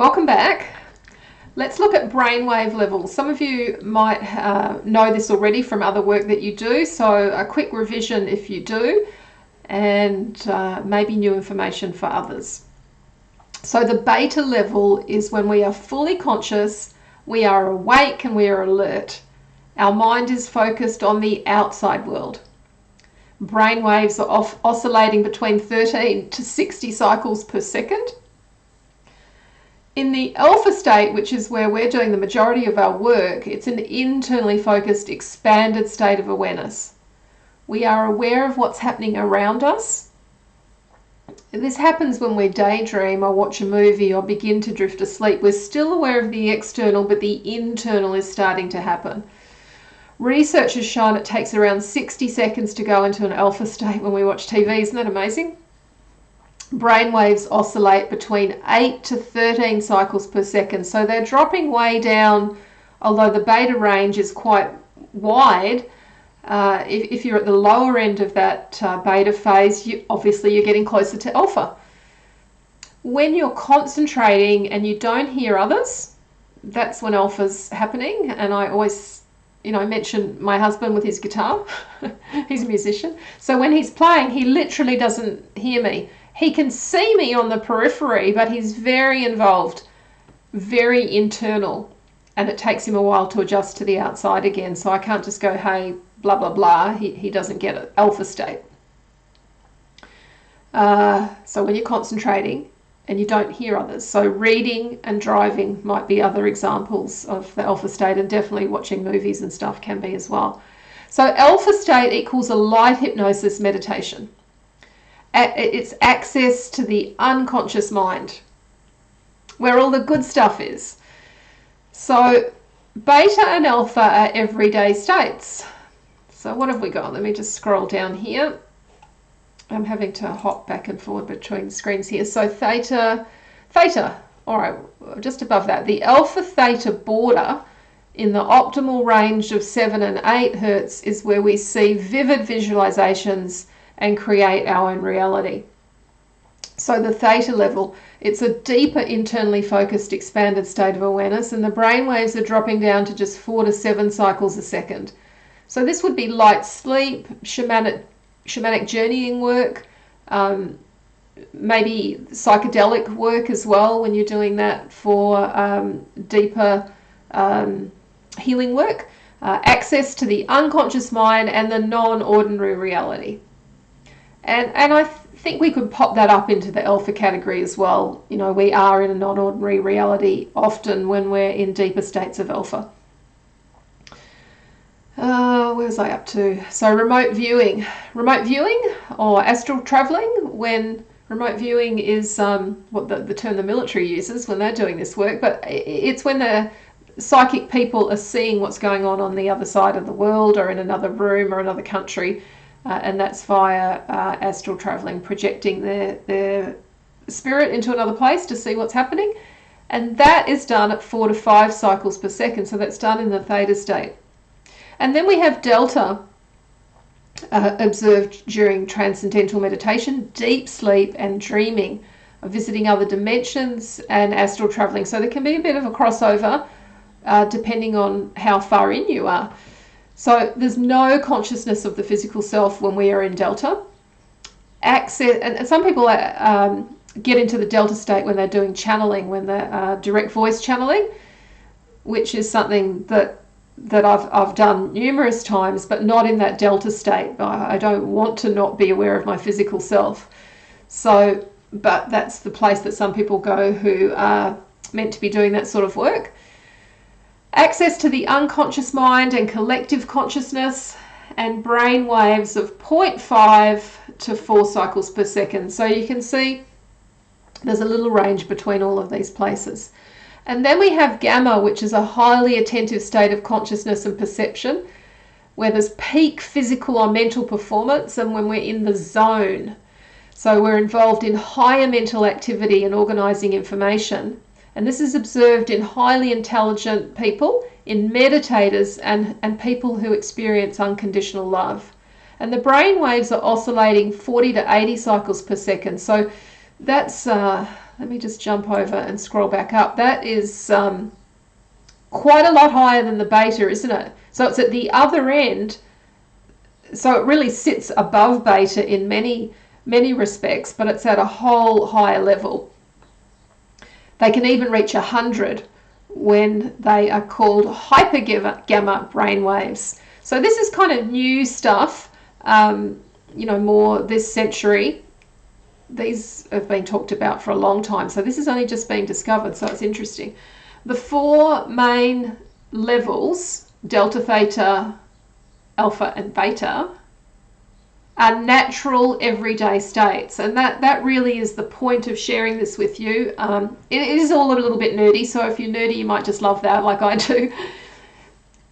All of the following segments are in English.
Welcome back. Let's look at brainwave levels. Some of you might know this already from other work that you do, so a quick revision if you do, and maybe new information for others. So the beta level is when we are fully conscious, we are awake and we are alert. Our mind is focused on the outside world. Brain waves are oscillating between 13 to 60 cycles per second. In the alpha state, which is where we're doing the majority of our work, it's an internally focused, expanded state of awareness. We are aware of what's happening around us. This happens when we daydream or watch a movie or begin to drift asleep. We're still aware of the external, but the internal is starting to happen. Research has shown it takes around 60 seconds to go into an alpha state when we watch TV. Isn't that amazing? Brain waves oscillate between 8 to 13 cycles per second, so they're dropping way down, although the beta range is quite wide. If you're at the lower end of that beta phase, obviously you're getting closer to alpha. When you're concentrating and you don't hear others, that's when alpha's happening. And I always mention my husband with his guitar. He's a musician, so when he's playing, he literally doesn't hear me. He can see me on the periphery, but he's very involved, very internal, and it takes him a while to adjust to the outside again. So I can't just go, hey, blah, blah, blah. He doesn't get it. Alpha state. So when you're concentrating and you don't hear others. So reading and driving might be other examples of the alpha state, and definitely watching movies and stuff can be as well. So alpha state equals a light hypnosis meditation. It's access to the unconscious mind, where all the good stuff is. So beta and alpha are everyday states. So what have we got? Let me just scroll down here. I'm having to hop back and forward between screens here. So theta, all right, just above that. The alpha theta border in the optimal range of 7 and 8 hertz is where we see vivid visualizations and create our own reality. So the theta level, it's a deeper, internally focused, expanded state of awareness, and the brain waves are dropping down to just 4 to 7 cycles a second. So this would be light sleep, shamanic journeying work, maybe psychedelic work as well when you're doing that for deeper healing work, access to the unconscious mind and the non-ordinary reality. And I think we could pop that up into the alpha category as well. We are in a non-ordinary reality often when we're in deeper states of alpha. Where was I up to? So remote viewing or astral traveling. When remote viewing is what the term the military uses when they're doing this work, but it's when the psychic people are seeing what's going on the other side of the world or in another room or another country. And that's via astral traveling, projecting their spirit into another place to see what's happening. And that is done at 4 to 5 cycles per second. So that's done in the theta state. And then we have delta observed during transcendental meditation, deep sleep and dreaming, visiting other dimensions and astral traveling. So there can be a bit of a crossover depending on how far in you are. So there's no consciousness of the physical self when we are in delta. Access, and some people get into the delta state when they're doing channeling, when they're direct voice channeling, which is something that I've done numerous times, but not in that delta state. I don't want to not be aware of my physical self. So, but that's the place that some people go who are meant to be doing that sort of work. Access to the unconscious mind and collective consciousness, and brain waves of 0.5 to 4 cycles per second. So you can see there's a little range between all of these places. And then we have gamma, which is a highly attentive state of consciousness and perception, where there's peak physical or mental performance and when we're in the zone. So we're involved in higher mental activity and organizing information. And this is observed in highly intelligent people, in meditators, and people who experience unconditional love. And the brain waves are oscillating 40 to 80 cycles per second. So that's let me just jump over and scroll back up. That is quite a lot higher than the beta, isn't it? So it's at the other end. So it really sits above beta in many respects, but it's at a whole higher level. They can even reach 100 when they are called hypergamma brainwaves. So this is kind of new stuff, more this century. These have been talked about for a long time, so this is only just being discovered, so it's interesting. The 4 main levels, delta, theta, alpha and beta, are natural everyday states, and that really is the point of sharing this with you. It is all a little bit nerdy, so if you're nerdy you might just love that like I do.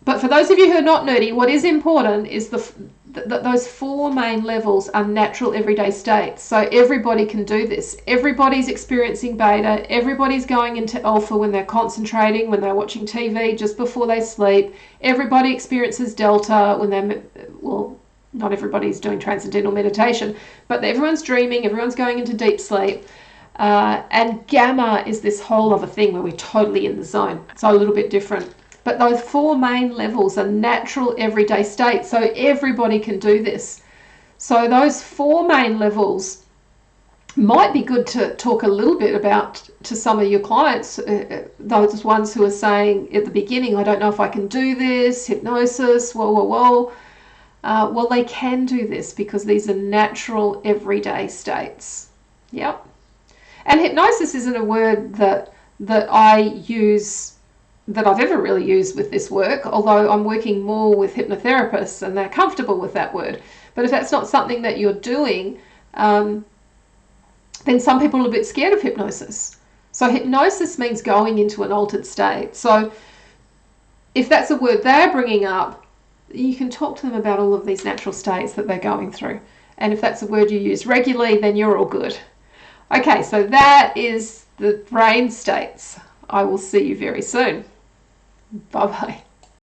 But for those of you who are not nerdy, what is important is that those 4 main levels are natural everyday states. So everybody can do this. Everybody's experiencing beta. Everybody's going into alpha when they're concentrating, when they're watching TV, just before they sleep. Everybody experiences delta when they're, well, not everybody's doing transcendental meditation, but everyone's dreaming, everyone's going into deep sleep. And gamma is this whole other thing where we're totally in the zone. So a little bit different. But those 4 main levels are natural everyday states, so everybody can do this. So those 4 main levels might be good to talk a little bit about to some of your clients, those ones who are saying at the beginning, I don't know if I can do this, hypnosis, whoa. Well, they can do this because these are natural everyday states. Yep. And hypnosis isn't a word that I use, that I've ever really used with this work, although I'm working more with hypnotherapists and they're comfortable with that word. But if that's not something that you're doing, then some people are a bit scared of hypnosis. So hypnosis means going into an altered state. So if that's a word they're bringing up, you can talk to them about all of these natural states that they're going through. And if that's a word you use regularly, then you're all good. Okay, so that is the brain states. I will see you very soon. Bye-bye.